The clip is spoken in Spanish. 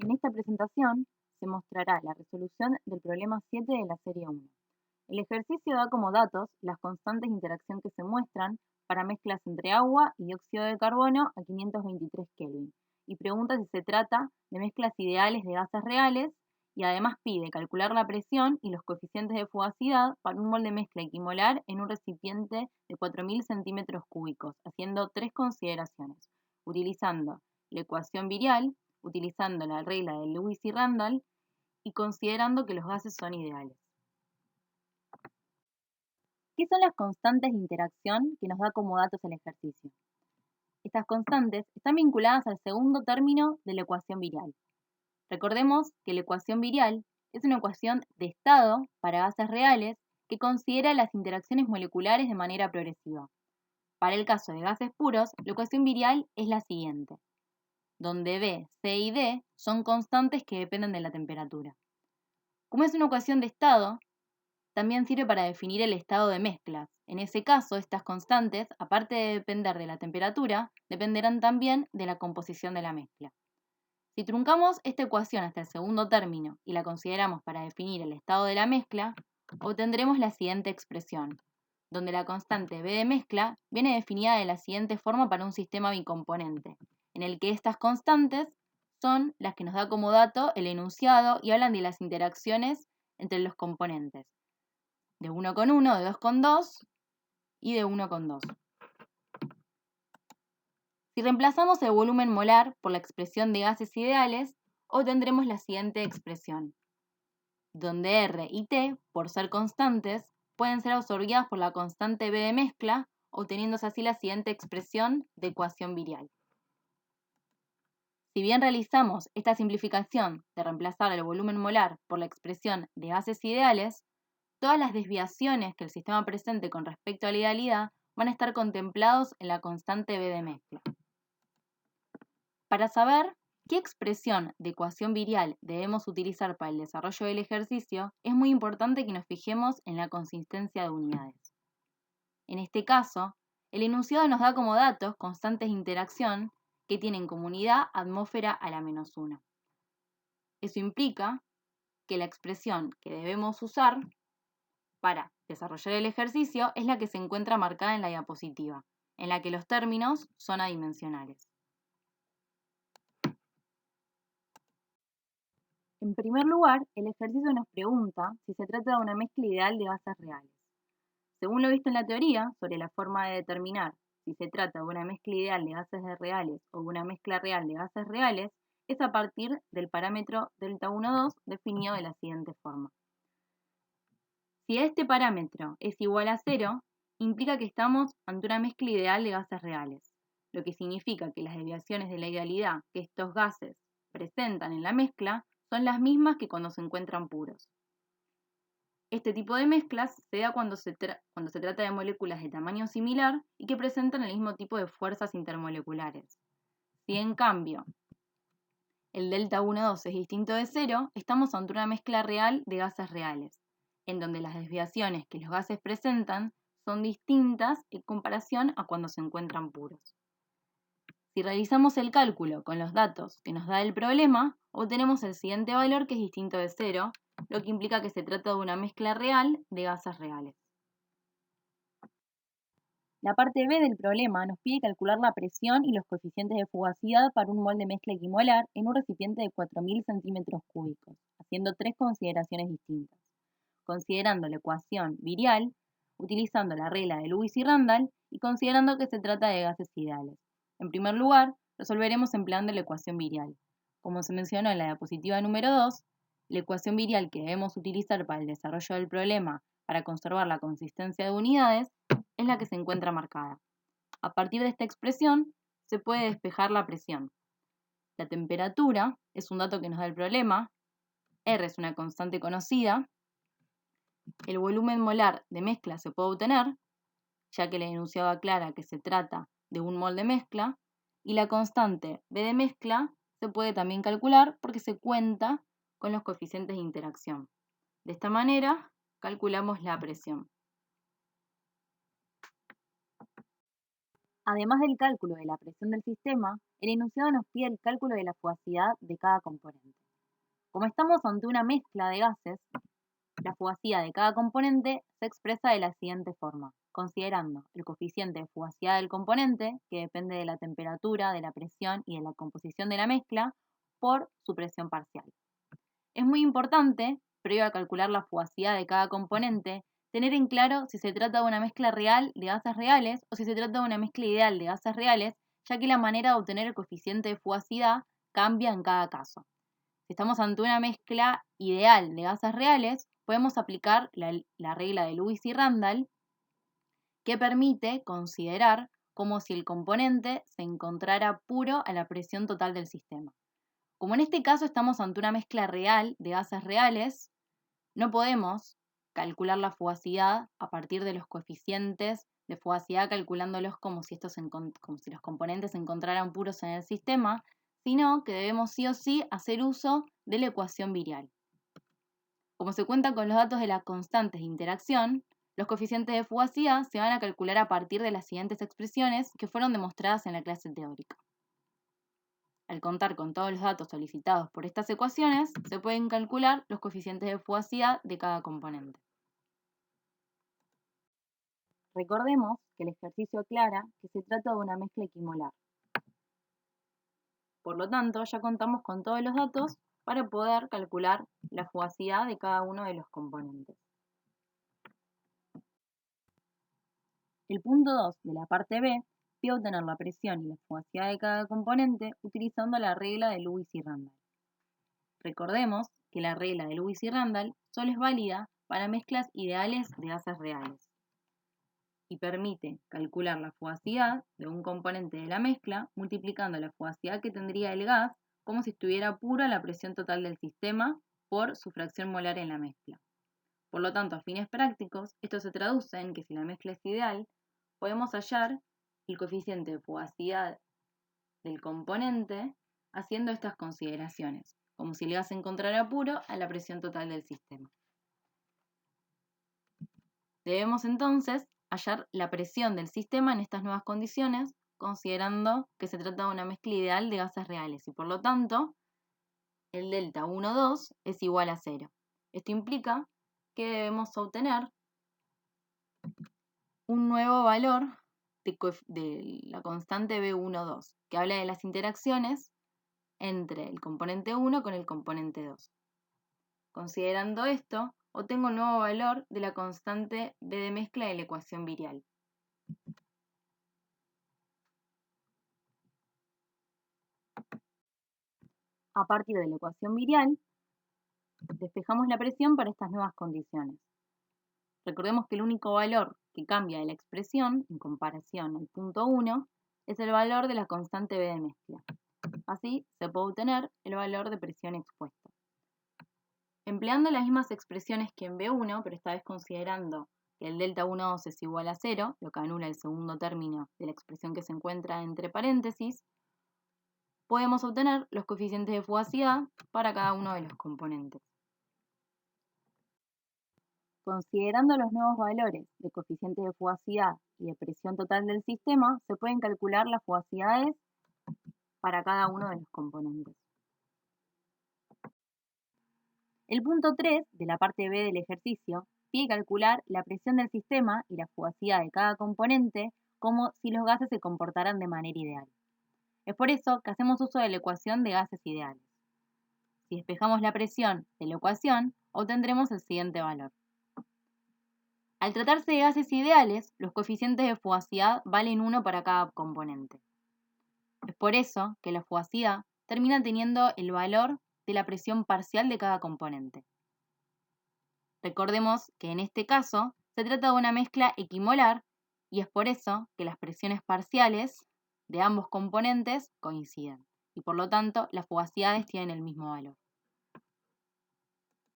En esta presentación se mostrará la resolución del problema 7 de la serie 1. El ejercicio da como datos las constantes de interacción que se muestran para mezclas entre agua y dióxido de carbono a 523 Kelvin y pregunta si se trata de mezclas ideales de gases reales y además pide calcular la presión y los coeficientes de fugacidad para un mol de mezcla equimolar en un recipiente de 4.000 centímetros cúbicos, haciendo tres consideraciones, utilizando la ecuación virial, utilizando la regla de Lewis y Randall y considerando que los gases son ideales. ¿Qué son las constantes de interacción que nos da como datos el ejercicio? Estas constantes están vinculadas al segundo término de la ecuación virial. Recordemos que la ecuación virial es una ecuación de estado para gases reales que considera las interacciones moleculares de manera progresiva. Para el caso de gases puros, la ecuación virial es la siguiente, donde B, C y D son constantes que dependen de la temperatura. Como es una ecuación de estado, también sirve para definir el estado de mezclas. En ese caso, estas constantes, aparte de depender de la temperatura, dependerán también de la composición de la mezcla. Si truncamos esta ecuación hasta el segundo término y la consideramos para definir el estado de la mezcla, obtendremos la siguiente expresión, donde la constante B de mezcla viene definida de la siguiente forma para un sistema bicomponente, en el que estas constantes son las que nos da como dato el enunciado y hablan de las interacciones entre los componentes, de 1 con 1, de 2 con 2 y de 1 con 2. Si reemplazamos el volumen molar por la expresión de gases ideales, obtendremos la siguiente expresión, donde R y T, por ser constantes, pueden ser absorbidas por la constante B de mezcla, obteniéndose así la siguiente expresión de ecuación virial. Si bien realizamos esta simplificación de reemplazar el volumen molar por la expresión de gases ideales, todas las desviaciones que el sistema presente con respecto a la idealidad van a estar contemplados en la constante B de mezcla. Para saber qué expresión de ecuación virial debemos utilizar para el desarrollo del ejercicio, es muy importante que nos fijemos en la consistencia de unidades. En este caso, el enunciado nos da como datos constantes de interacción que tienen como unidad atmósfera a la menos 1. Eso implica que la expresión que debemos usar para desarrollar el ejercicio es la que se encuentra marcada en la diapositiva, en la que los términos son adimensionales. En primer lugar, el ejercicio nos pregunta si se trata de una mezcla ideal de gases reales. Según lo visto en la teoría, sobre la forma de determinar si se trata de una mezcla ideal de gases reales o de una mezcla real de gases reales, es a partir del parámetro delta12 definido de la siguiente forma. Si este parámetro es igual a 0, implica que estamos ante una mezcla ideal de gases reales, lo que significa que las desviaciones de la idealidad que estos gases presentan en la mezcla son las mismas que cuando se encuentran puros. Este tipo de mezclas se da cuando se trata de moléculas de tamaño similar y que presentan el mismo tipo de fuerzas intermoleculares. Si en cambio el delta12 es distinto de 0, estamos ante una mezcla real de gases reales, en donde las desviaciones que los gases presentan son distintas en comparación a cuando se encuentran puros. Si realizamos el cálculo con los datos que nos da el problema, obtenemos el siguiente valor que es distinto de 0, lo que implica que se trata de una mezcla real de gases reales. La parte B del problema nos pide calcular la presión y los coeficientes de fugacidad para un mol de mezcla equimolar en un recipiente de 4.000 centímetros cúbicos, haciendo tres consideraciones distintas. Considerando la ecuación virial, utilizando la regla de Lewis y Randall y considerando que se trata de gases ideales. En primer lugar, resolveremos empleando la ecuación virial. Como se mencionó en la diapositiva número 2, la ecuación virial que debemos utilizar para el desarrollo del problema para conservar la consistencia de unidades es la que se encuentra marcada. A partir de esta expresión se puede despejar la presión. La temperatura es un dato que nos da el problema, R es una constante conocida, el volumen molar de mezcla se puede obtener, ya que el enunciado aclara que se trata de un mol de mezcla, y la constante B de mezcla se puede también calcular porque se cuenta con los coeficientes de interacción. De esta manera, calculamos la presión. Además del cálculo de la presión del sistema, el enunciado nos pide el cálculo de la fugacidad de cada componente. Como estamos ante una mezcla de gases, la fugacidad de cada componente se expresa de la siguiente forma, considerando el coeficiente de fugacidad del componente, que depende de la temperatura, de la presión y de la composición de la mezcla, por su presión parcial. Es muy importante, previo a calcular la fugacidad de cada componente, tener en claro si se trata de una mezcla real de gases reales o si se trata de una mezcla ideal de gases reales, ya que la manera de obtener el coeficiente de fugacidad cambia en cada caso. Si estamos ante una mezcla ideal de gases reales, podemos aplicar la regla de Lewis y Randall, que permite considerar como si el componente se encontrara puro a la presión total del sistema. Como en este caso estamos ante una mezcla real de gases reales, no podemos calcular la fugacidad a partir de los coeficientes de fugacidad calculándolos como si los componentes se encontraran puros en el sistema, sino que debemos sí o sí hacer uso de la ecuación virial. Como se cuenta con los datos de las constantes de interacción, los coeficientes de fugacidad se van a calcular a partir de las siguientes expresiones que fueron demostradas en la clase teórica. Al contar con todos los datos solicitados por estas ecuaciones, se pueden calcular los coeficientes de fugacidad de cada componente. Recordemos que el ejercicio aclara que se trata de una mezcla equimolar. Por lo tanto, ya contamos con todos los datos para poder calcular la fugacidad de cada uno de los componentes. El punto 2 de la parte B pide obtener la presión y la fugacidad de cada componente utilizando la regla de Lewis y Randall. Recordemos que la regla de Lewis y Randall solo es válida para mezclas ideales de gases reales y permite calcular la fugacidad de un componente de la mezcla multiplicando la fugacidad que tendría el gas como si estuviera pura la presión total del sistema por su fracción molar en la mezcla. Por lo tanto, a fines prácticos, esto se traduce en que si la mezcla es ideal, podemos hallar el coeficiente de fugacidad del componente haciendo estas consideraciones, como si el gas se encontrara puro a la presión total del sistema. Debemos entonces hallar la presión del sistema en estas nuevas condiciones, considerando que se trata de una mezcla ideal de gases reales y por lo tanto el delta 1,2 es igual a 0. Esto implica que debemos obtener un nuevo valor de la constante B1,2, que habla de las interacciones entre el componente 1 con el componente 2. Considerando esto, obtengo un nuevo valor de la constante B de mezcla de la ecuación virial. A partir de la ecuación virial, despejamos la presión para estas nuevas condiciones. Recordemos que el único valor que cambia de la expresión, en comparación al punto 1, es el valor de la constante B de mezcla. Así se puede obtener el valor de presión expuesta. Empleando las mismas expresiones que en B1, pero esta vez considerando que el delta 1,2 es igual a 0, lo que anula el segundo término de la expresión que se encuentra entre paréntesis, podemos obtener los coeficientes de fugacidad para cada uno de los componentes. Considerando los nuevos valores de coeficiente de fugacidad y de presión total del sistema, se pueden calcular las fugacidades para cada uno de los componentes. El punto 3 de la parte B del ejercicio pide calcular la presión del sistema y la fugacidad de cada componente como si los gases se comportaran de manera ideal. Es por eso que hacemos uso de la ecuación de gases ideales. Si despejamos la presión de la ecuación, obtendremos el siguiente valor. Al tratarse de gases ideales, los coeficientes de fugacidad valen 1 para cada componente. Es por eso que la fugacidad termina teniendo el valor de la presión parcial de cada componente. Recordemos que en este caso se trata de una mezcla equimolar y es por eso que las presiones parciales de ambos componentes coinciden y por lo tanto las fugacidades tienen el mismo valor.